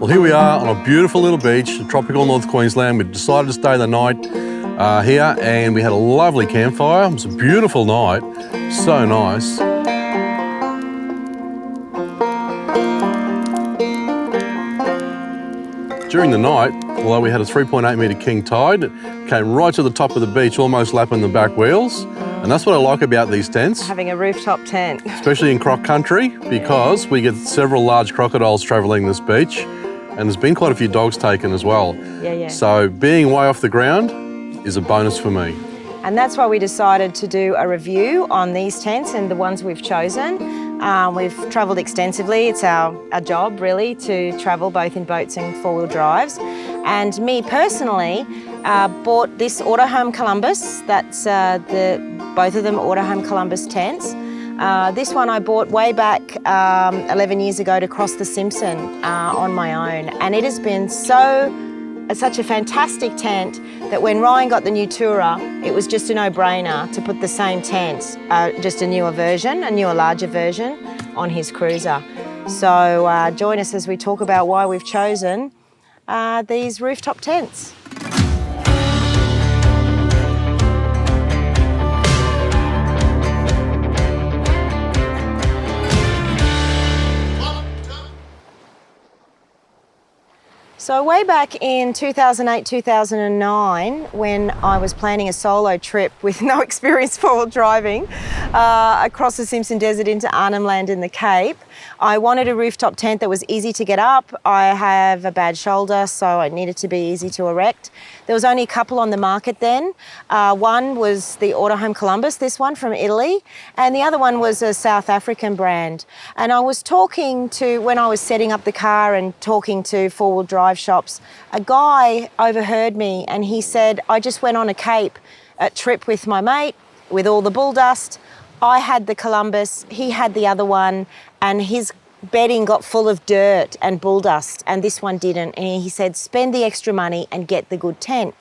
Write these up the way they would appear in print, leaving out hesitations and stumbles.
Well, here we are on a beautiful little beach in tropical North Queensland. We decided to stay the night here, and we had a lovely campfire. It was a beautiful night, so nice. During the night, although we had a 3.8 metre king tide, it came right to the top of the beach, almost lapping the back wheels. And that's what I like about these tents. Having a rooftop tent. Especially in croc country, because we get several large crocodiles travelling this beach, and there's been quite a few dogs taken as well. Yeah. So being way off the ground is a bonus for me. And that's why we decided to do a review on these tents and the ones we've chosen. We've travelled extensively. It's our job, really, to travel both in boats and four-wheel drives. And me personally bought this Autohome Columbus. That's both of them Autohome Columbus tents. This one I bought way back 11 years ago to cross the Simpson on my own. And it has been such a fantastic tent that when Ryan got the new Tourer, it was just a no-brainer to put the same tent, just a newer larger version, on his cruiser. So join us as we talk about why we've chosen these rooftop tents. So way back in 2008, 2009, when I was planning a solo trip with no experience four-wheel driving across the Simpson Desert into Arnhem Land in the Cape, I wanted a rooftop tent that was easy to get up. I have a bad shoulder, so it needed to be easy to erect. There was only a couple on the market then. One was the Autohome Columbus, this one from Italy, and the other one was a South African brand. And I was when I was setting up the car and talking to four-wheel drive shops, a guy overheard me and he said, I just went on a Cape trip with my mate with all the bull dust. I had the Columbus, he had the other one, and his bedding got full of dirt and bull dust, and this one didn't. And he said, spend the extra money and get the good tent.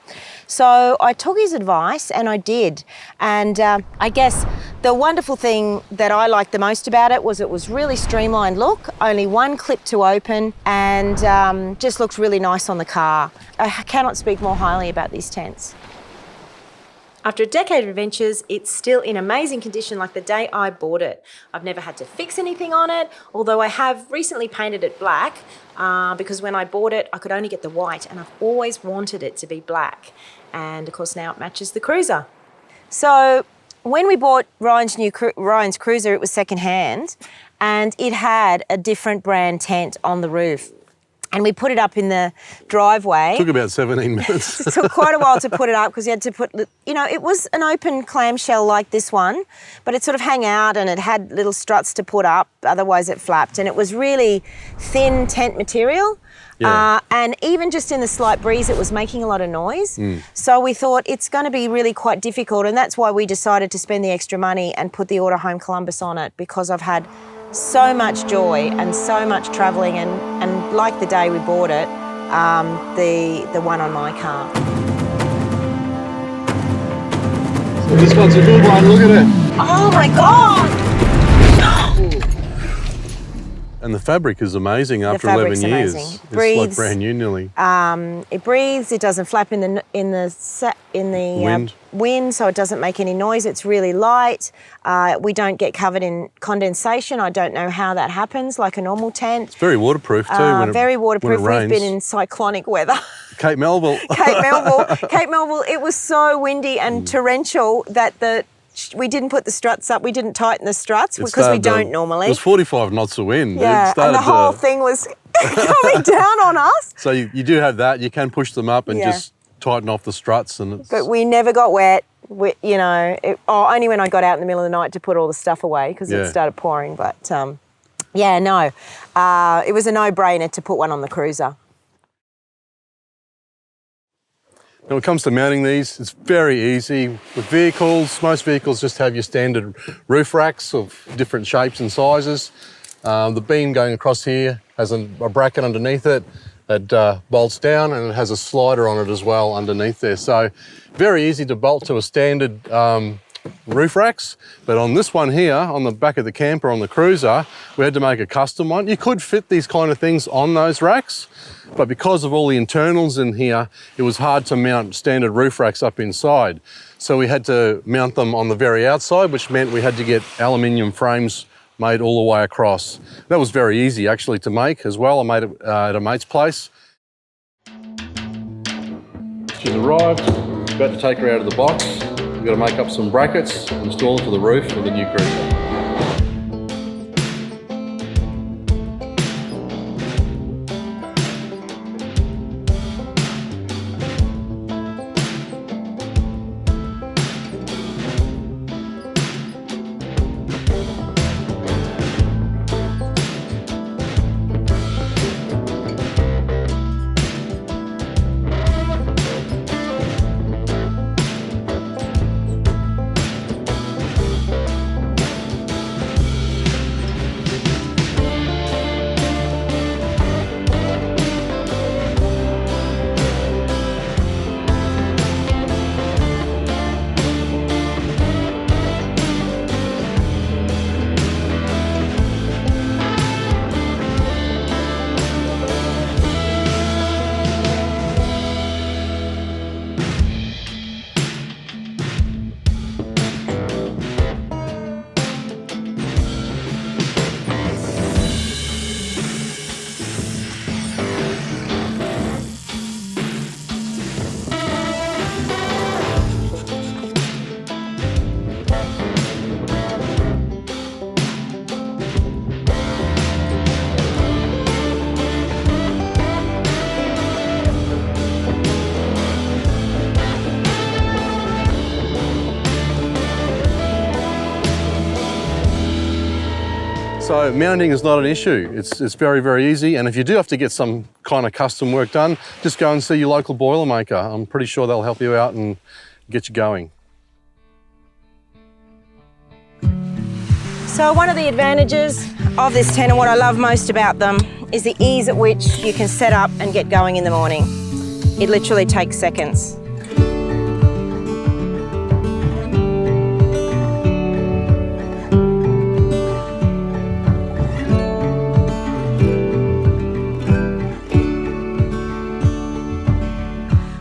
So I took his advice and I did. And I guess the wonderful thing that I liked the most about it was really streamlined look, only one clip to open, and just looks really nice on the car. I cannot speak more highly about these tents. After a decade of adventures, it's still in amazing condition like the day I bought it. I've never had to fix anything on it, although I have recently painted it black because when I bought it, I could only get the white, and I've always wanted it to be black. And of course now it matches the cruiser. So when we bought Ryan's cruiser, it was secondhand, and it had a different brand tent on the roof. And we put it up in the driveway. It took about 17 minutes. It took quite a while to put it up because you had to put, it was an open clamshell like this one, but it sort of hung out and it had little struts to put up, otherwise it flapped. And it was really thin tent material. Yeah. And even just in the slight breeze, it was making a lot of noise. So we thought it's going to be really quite difficult. And that's why we decided to spend the extra money and put the Autohome Columbus on it, because I've had so much joy and so much travelling, and like the day we bought it, the one on my car. So this one's a good one, look at it. Oh my God! And the fabric is amazing after 11 years. It's like brand new nearly. It breathes. It doesn't flap in the wind, so it doesn't make any noise. It's really light. We don't get covered in condensation. I don't know how that happens, like a normal tent. It's very waterproof too. Very waterproof. We've been in cyclonic weather. Cape Melville. Cape Melville. It was so windy and torrential that we didn't put the struts up. We didn't tighten the struts because we don't normally. It was 45 knots of wind. Yeah, and the whole thing was coming down on us. So you do have that. You can push them up and just tighten off the struts. But we never got wet. Only when I got out in the middle of the night to put all the stuff away because it started pouring. But it was a no-brainer to put one on the cruiser. Now, when it comes to mounting these, it's very easy. With vehicles, most vehicles just have your standard roof racks of different shapes and sizes. The beam going across here has a bracket underneath it that bolts down, and it has a slider on it as well underneath there. So very easy to bolt to a standard roof racks, but on this one here, on the back of the camper, on the cruiser, we had to make a custom one. You could fit these kind of things on those racks, but because of all the internals in here, it was hard to mount standard roof racks up inside. So we had to mount them on the very outside, which meant we had to get aluminium frames made all the way across. That was very easy actually to make as well. I made it at a mate's place. She's arrived, about to take her out of the box. We've got to make up some brackets, install them for the roof of the new cruiser. So mounting is not an issue. It's very, very easy. And if you do have to get some kind of custom work done, just go and see your local boilermaker. I'm pretty sure they'll help you out and get you going. So one of the advantages of this tent, and what I love most about them, is the ease at which you can set up and get going in the morning. It literally takes seconds.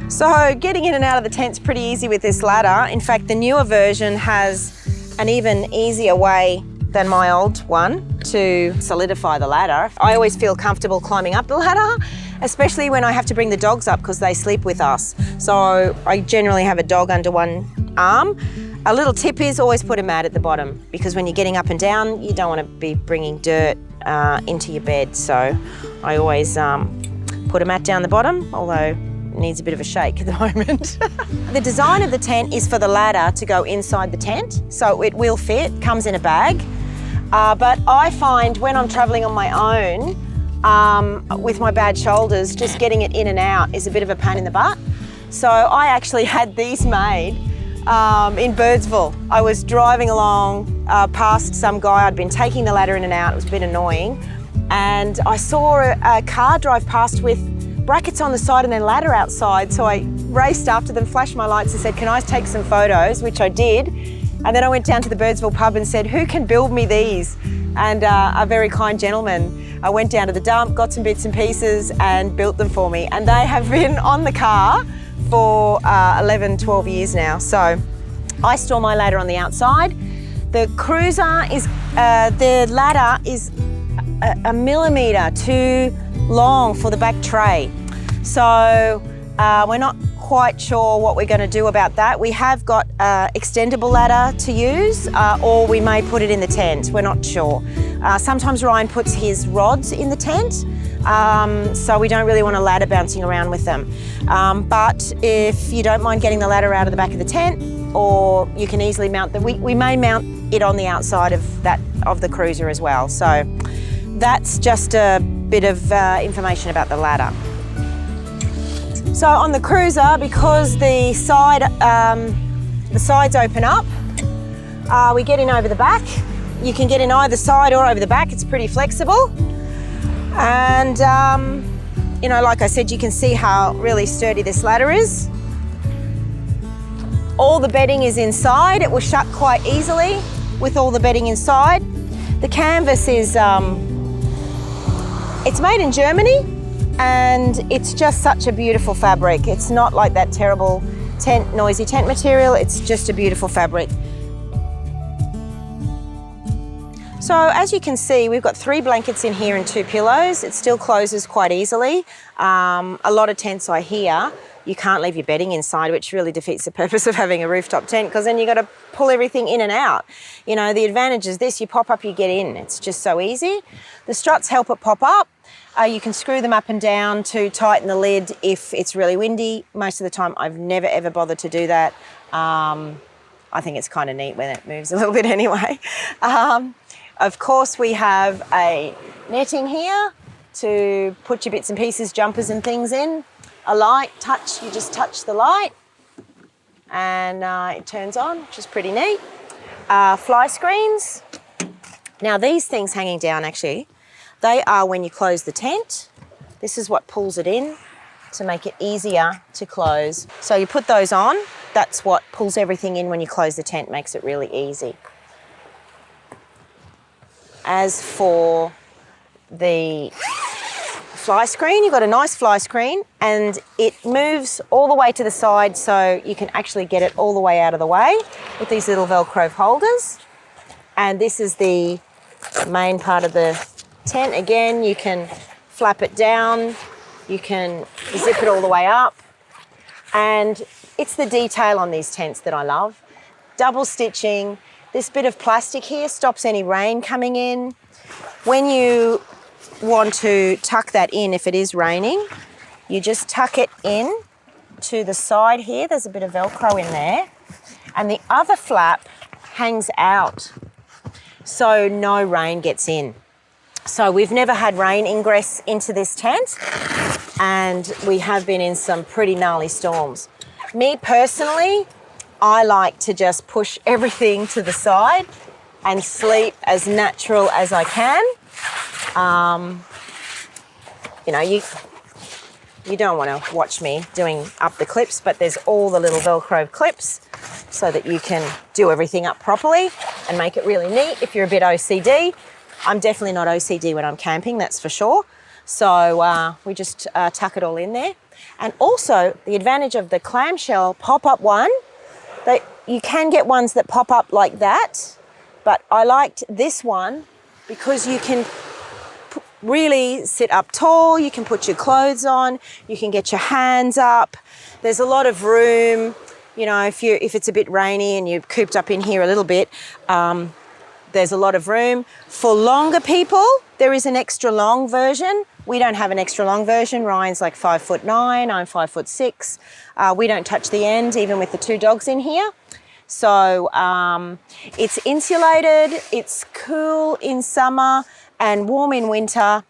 So getting in and out of the tent's pretty easy with this ladder. In fact, the newer version has an even easier way than my old one to solidify the ladder. I always feel comfortable climbing up the ladder, especially when I have to bring the dogs up because they sleep with us. So I generally have a dog under one arm. A little tip is always put a mat at the bottom, because when you're getting up and down, you don't want to be bringing dirt into your bed. So I always put a mat down the bottom, although needs a bit of a shake at the moment. The design of the tent is for the ladder to go inside the tent, so it will fit, comes in a bag. But I find when I'm traveling on my own, with my bad shoulders, just getting it in and out is a bit of a pain in the butt. So I actually had these made in Birdsville. I was driving along past some guy. I'd been taking the ladder in and out. It was a bit annoying. And I saw a car drive past with brackets on the side and then ladder outside. So I raced after them, flashed my lights and said, can I take some photos? Which I did. And then I went down to the Birdsville pub and said, who can build me these? And a very kind gentleman, I went down to the dump, got some bits and pieces and built them for me. And they have been on the car for 11, 12 years now. So I store my ladder on the outside. The cruiser is, the ladder is a millimetre too long for the back tray. So we're not quite sure what we're going to do about that. We have got extendable ladder to use, or we may put it in the tent. We're not sure. Sometimes Ryan puts his rods in the tent, so we don't really want a ladder bouncing around with them. But if you don't mind getting the ladder out of the back of the tent, or you can easily mount the, we may mount it on the outside of the cruiser as well. So that's just a bit of information about the ladder. So on the cruiser, because the sides open up, we get in over the back. You can get in either side or over the back. It's pretty flexible. And, you know, like I said, you can see how really sturdy this ladder is. All the bedding is inside. It will shut quite easily with all the bedding inside. The canvas is, it's made in Germany, and it's just such a beautiful fabric. It's not like that terrible noisy tent material. It's just a beautiful fabric. So as you can see, we've got 3 blankets in here and 2 pillows. It still closes quite easily. A lot of tents I hear, you can't leave your bedding inside, which really defeats the purpose of having a rooftop tent, because then you've got to pull everything in and out. You know, the advantage is this: you pop up, you get in. It's just so easy. The struts help it pop up. You can screw them up and down to tighten the lid if it's really windy. Most of the time, I've never ever bothered to do that. I think it's kind of neat when it moves a little bit anyway. Of course, we have a netting here to put your bits and pieces, jumpers and things in. A light touch, you just touch the light and it turns on, which is pretty neat. Fly screens. Now these things hanging down, actually, they are when you close the tent. This is what pulls it in to make it easier to close. So you put those on, that's what pulls everything in when you close the tent, makes it really easy. As for the fly screen, you've got a nice fly screen, and it moves all the way to the side, so you can actually get it all the way out of the way with these little Velcro holders. And this is the main part of the tent. Again, you can flap it down, you can zip it all the way up, and it's the detail on these tents that I love. Double stitching. This bit of plastic here stops any rain coming in. When you want to tuck that in, if it is raining, you just tuck it in to the side here. There's a bit of Velcro in there, and the other flap hangs out so no rain gets in. So we've never had rain ingress into this tent, and we have been in some pretty gnarly storms. Me personally, I like to just push everything to the side and sleep as natural as I can. You know, you don't want to watch me doing up the clips, but there's all the little Velcro clips so that you can do everything up properly and make it really neat. If you're a bit OCD, I'm definitely not OCD when I'm camping, that's for sure. So we just tuck it all in there. And also the advantage of the clamshell pop-up one, that you can get ones that pop up like that, but I liked this one because you can really sit up tall, you can put your clothes on, you can get your hands up. There's a lot of room, you know, if it's a bit rainy and you're cooped up in here a little bit, there's a lot of room. For longer people, there is an extra long version. We don't have an extra long version. Ryan's like 5'9", I'm 5'6". We don't touch the end, even with the 2 dogs in here. So it's insulated, it's cool in summer and warm in winter,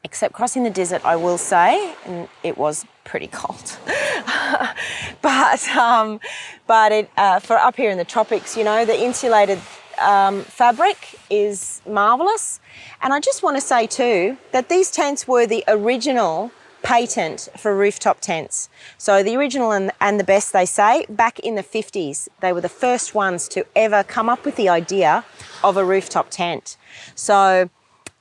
except crossing the desert, I will say, and it was pretty cold. but for up here in the tropics, you know, the insulated fabric is marvellous. And I just want to say too that these tents were the original patent for rooftop tents. So the original and the best, they say, back in the 50s, they were the first ones to ever come up with the idea of a rooftop tent. So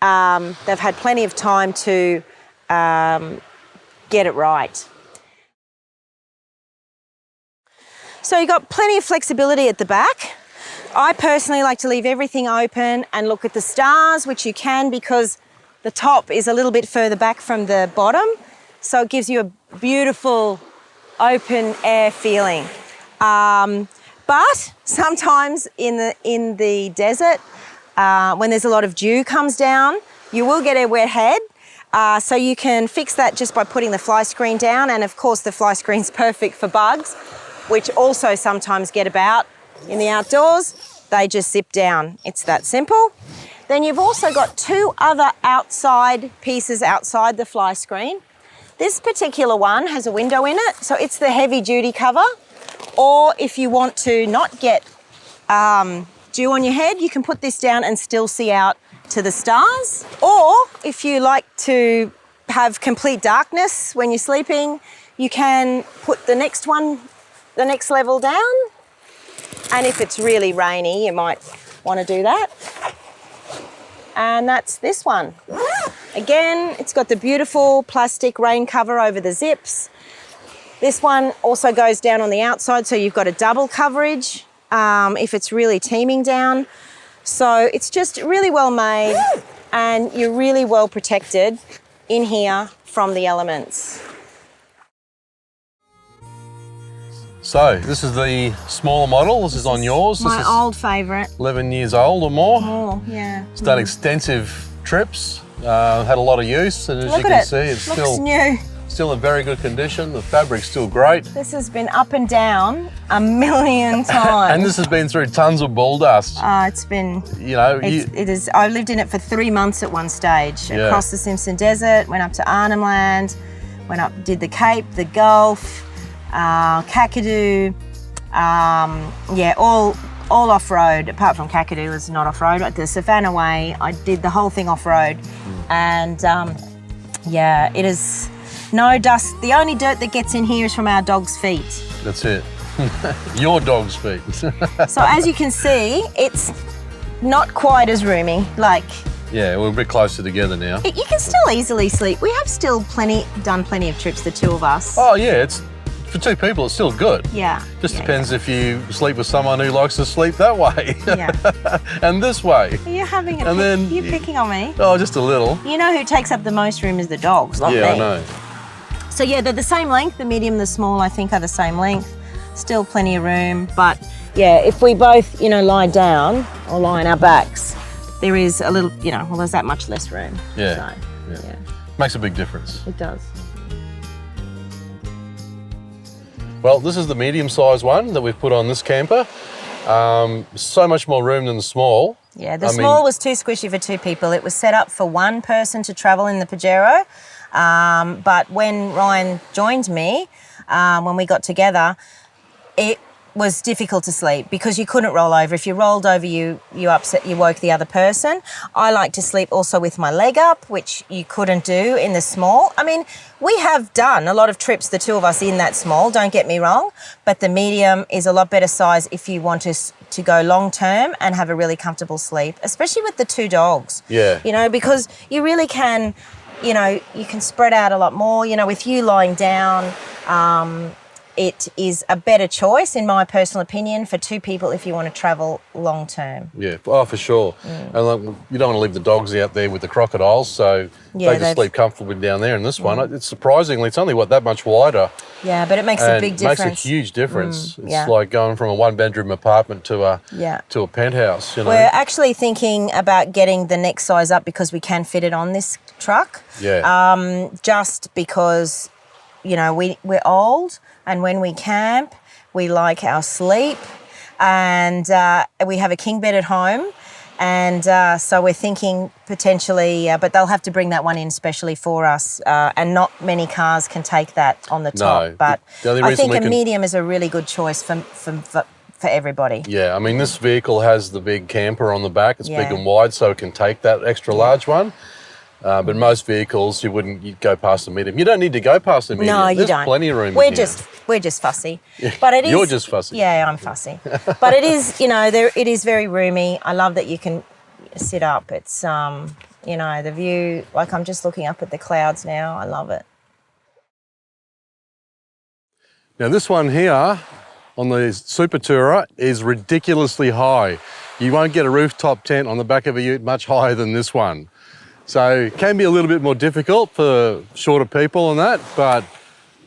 they've had plenty of time to get it right. So you've got plenty of flexibility at the back. I personally like to leave everything open and look at the stars, which you can because the top is a little bit further back from the bottom. So it gives you a beautiful open air feeling. But sometimes in the desert, when there's a lot of dew comes down, you will get a wet head. So you can fix that just by putting the fly screen down. And of course the fly screen's perfect for bugs, which also sometimes get about in the outdoors. They just zip down. It's that simple. Then you've also got 2 other outside pieces outside the fly screen. This particular one has a window in it, so it's the heavy duty cover. Or if you want to not get dew on your head, you can put this down and still see out to the stars. Or if you like to have complete darkness when you're sleeping, you can put the next one the next level down. And if it's really rainy, you might want to do that. And that's this one. Again, it's got the beautiful plastic rain cover over the zips. This one also goes down on the outside, so you've got a double coverage if it's really teeming down. So it's just really well made, and you're really well protected in here from the elements. So this is the smaller model. This is on yours. My this is old favourite. 11 years old or more. Oh, yeah. It's done extensive trips, had a lot of use, and as Look you can at it. see, it's Looks new. still in very good condition. The fabric's still great. This has been up and down a million times. And this has been through tons of bull dust. It's been, You know, it is. I lived in it for 3 months at one stage, Yeah. across the Simpson Desert, went up to Arnhem Land, went up, did the Cape, the Gulf, Kakadu, yeah, all off-road, apart from Kakadu was not off-road. At the Savannah Way, I did the whole thing off-road. And yeah, it is no dust. The only dirt that gets in here is from our dog's feet. That's it. Your dog's feet. So as you can see, it's not quite as roomy. Like, Yeah, we're a bit closer together now. you can still easily sleep. We have still done plenty of trips, the two of us. Oh yeah, it's for two people, it's still good. Yeah. Just yeah, depends if you sleep with someone who likes to sleep that way. Yeah. And this way. You're having a And then you're picking on me. Oh, just a little. You know who takes up the most room is the dogs, not me. Yeah, I know. So yeah, they're the same length. The medium, the small, I think are the same length. Still plenty of room, but yeah, if we both, lie down or lie on our backs, there is a little, well, there's that much less room. Yeah. So, Yeah. Makes a big difference. it does. Well, this is the medium-sized one that we've put on this camper. So much more room than the small. Yeah, the small was too squishy for two people. It was set up for one person to travel in the Pajero. But when Ryan joined me, when we got together, it was difficult to sleep because you couldn't roll over. If you rolled over, you woke the other person. I like to sleep also with my leg up, which you couldn't do in the small. I mean, we have done a lot of trips, the two of us, in that small, don't get me wrong, but the medium is a lot better size if you want to go long term and have a really comfortable sleep, especially with the two dogs. Yeah. Because you really can, you can spread out a lot more. With you lying down, it is a better choice, in my personal opinion, for two people if you want to travel long term. Yeah, oh, for sure. And you don't want to leave the dogs out there with the crocodiles, so they can sleep comfortably down there. And this one, it's surprisingly, it's only that much wider. Yeah, but it makes a big difference. It makes a huge difference. yeah. It's like going from a one-bedroom apartment to a penthouse. We're actually thinking about getting the next size up because we can fit it on this truck. Yeah. Just because, we're old. And when we camp, we like our sleep, and we have a king bed at home. And so we're thinking potentially, but they'll have to bring that one in specially for us. And not many cars can take that on the top. No, but I think a can... medium is a really good choice for everybody. Yeah, I mean, this vehicle has the big camper on the back. It's big and wide, so it can take that extra large one. But most vehicles, you'd go past the medium. You don't need to go past the medium. No, you There's don't. Plenty of room. We're just fussy. But it is. You're just fussy. Yeah, I'm fussy. But it is, it is very roomy. I love that you can sit up. It's, the view. Like, I'm just looking up at the clouds now. I love it. Now this one here on the Super Tourer is ridiculously high. You won't get a rooftop tent on the back of a ute much higher than this one. So it can be a little bit more difficult for shorter people and that, but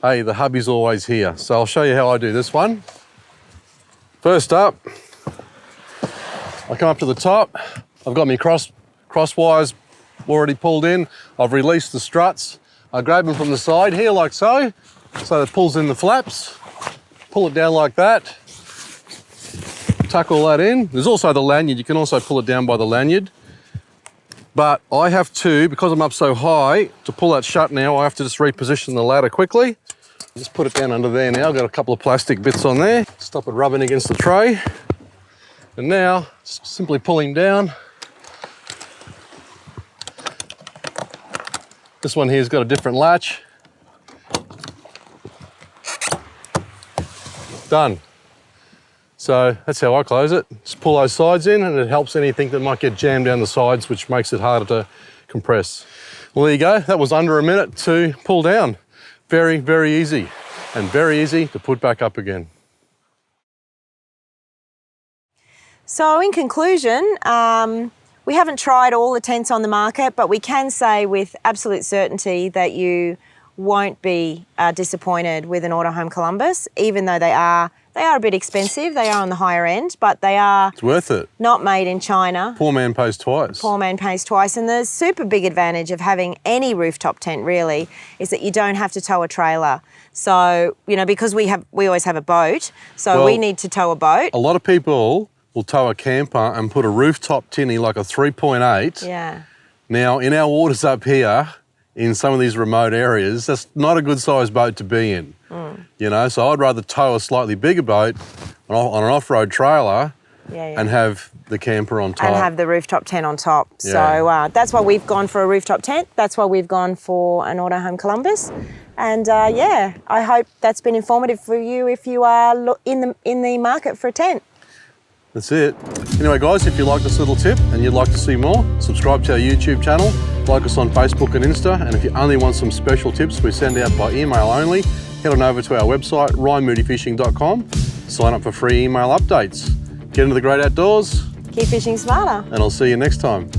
hey, the hubby's always here. So I'll show you how I do this one. First up, I come up to the top. I've got my cross wires already pulled in. I've released the struts. I grab them from the side here like so. So it pulls in the flaps. Pull it down like that. Tuck all that in. There's also the lanyard. You can also pull it down by the lanyard. But I have to, because I'm up so high, to pull that shut now, I have to just reposition the ladder quickly. Just put it down under there now. I've got a couple of plastic bits on there. Stop it rubbing against the tray. And now, simply pulling down. This one here's got a different latch. Done. So that's how I close it. Just pull those sides in and it helps anything that might get jammed down the sides, which makes it harder to compress. Well, there you go. That was under a minute to pull down. Very, very easy, and very easy to put back up again. So in conclusion, we haven't tried all the tents on the market, but we can say with absolute certainty that you won't be disappointed with an Autohome Columbus, even though they are a bit expensive. They are on the higher end, but they are It's worth it. Not made in China. Poor man pays twice. Poor man pays twice. And the super big advantage of having any rooftop tent really is that you don't have to tow a trailer. So, you know, because we always have a boat, so we need to tow a boat. A lot of people will tow a camper and put a rooftop tinny like a 3.8. Yeah. Now, in our waters up here, in some of these remote areas, that's not a good sized boat to be in. You know, so I'd rather tow a slightly bigger boat on an off-road trailer and have the camper on top. And have the rooftop tent on top. Yeah. So that's why we've gone for a rooftop tent. That's why we've gone for an Autohome Columbus. And yeah, I hope that's been informative for you if you are in the market for a tent. That's it. Anyway, guys, if you like this little tip and you'd like to see more, subscribe to our YouTube channel, like us on Facebook and Insta, and if you only want some special tips we send out by email only, head on over to our website, ryanmoodyfishing.com, sign up for free email updates. Get into the great outdoors. Keep fishing smarter. And I'll see you next time.